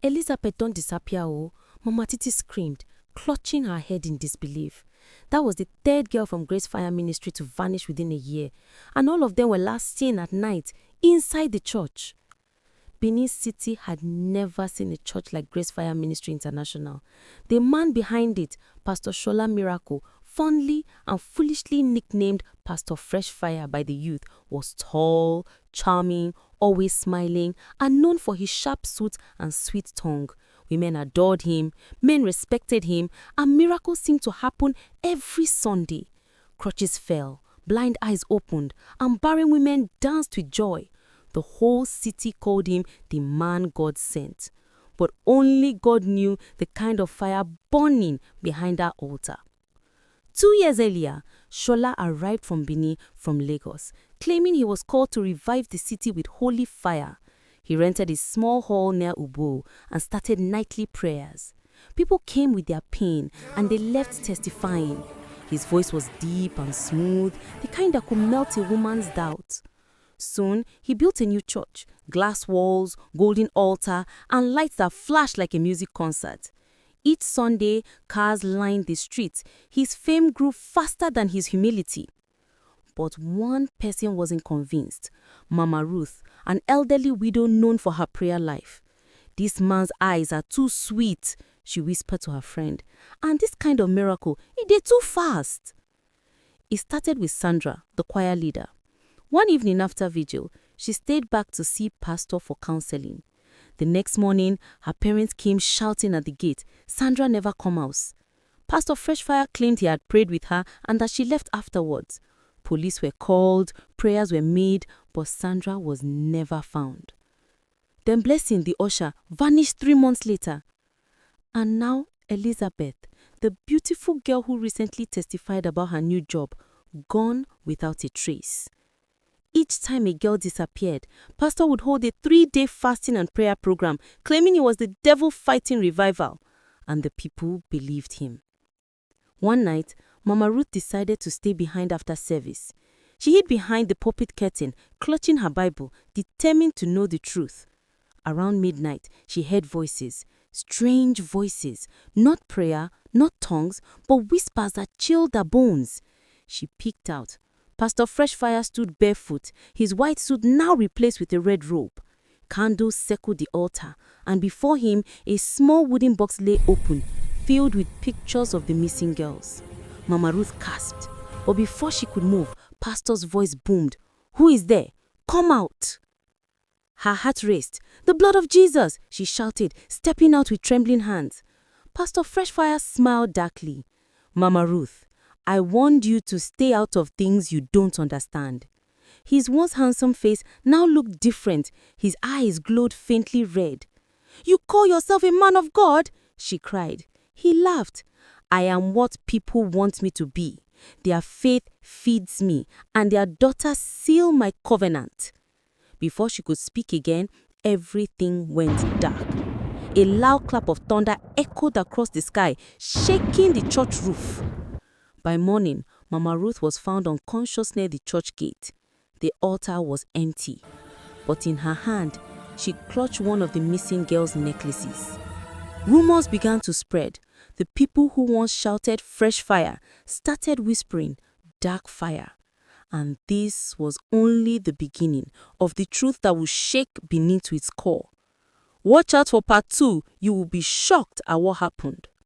Elizabeth don't disappear, oh, Mama Titi screamed, clutching her head in disbelief. That was the third girl from Grace Fire Ministry to vanish within a year, and all of them were last seen at night inside the church. Benin City had never seen a church like Grace Fire Ministry International. The man behind it, Pastor Shola Miracle, fondly and foolishly nicknamed Pastor Fresh Fire by the youth, was tall, charming, always smiling, and known for his sharp suit and sweet tongue. Women adored him, men respected him, and miracles seemed to happen every Sunday. Crutches fell, blind eyes opened, and barren women danced with joy. The whole city called him the man God sent. But only God knew the kind of fire burning behind that altar. 2 years earlier, Shola arrived from Benin from Lagos, claiming he was called to revive the city with holy fire. He rented a small hall near Ubo and started nightly prayers. People came with their pain and they left testifying. His voice was deep and smooth, the kind that could melt a woman's doubt. Soon, he built a new church, glass walls, golden altar, and lights that flashed like a music concert. Each Sunday, cars lined the streets. His fame grew faster than his humility. But one person wasn't convinced. Mama Ruth, an elderly widow known for her prayer life. "This man's eyes are too sweet," she whispered to her friend. "And this kind of miracle, it did too fast." It started with Sandra, the choir leader. One evening after vigil, she stayed back to see Pastor for counseling. The next morning, her parents came shouting at the gate. Sandra never come out. Pastor Freshfire claimed he had prayed with her and that she left afterwards. Police were called, prayers were made, but Sandra was never found. Then Blessing, the usher, vanished 3 months later. And now Elizabeth, the beautiful girl who recently testified about her new job, gone without a trace. Each time a girl disappeared, Pastor would hold a 3-day fasting and prayer program, claiming it was the devil-fighting revival, and the people believed him. One night, Mama Ruth decided to stay behind after service. She hid behind the pulpit curtain, clutching her Bible, determined to know the truth. Around midnight, she heard voices, strange voices, not prayer, not tongues, but whispers that chilled her bones. She peeked out. Pastor Freshfire stood barefoot, his white suit now replaced with a red robe. Candles circled the altar, and before him, a small wooden box lay open, filled with pictures of the missing girls. Mama Ruth gasped, but before she could move, Pastor's voice boomed. "Who is there? Come out!" Her heart raced. "The blood of Jesus!" she shouted, stepping out with trembling hands. Pastor Freshfire smiled darkly. "Mama Ruth, I warned you to stay out of things you don't understand." His once handsome face now looked different. His eyes glowed faintly red. "You call yourself a man of God?" she cried. He laughed. "I am what people want me to be. Their faith feeds me, and their daughters seal my covenant." Before she could speak again, everything went dark. A loud clap of thunder echoed across the sky, shaking the church roof. By morning, Mama Ruth was found unconscious near the church gate. The altar was empty, but in her hand, she clutched one of the missing girls' necklaces. Rumors began to spread. The people who once shouted "fresh fire" started whispering "dark fire." And this was only the beginning of the truth that would shake Benin to its core. Watch out for part 2. You will be shocked at what happened.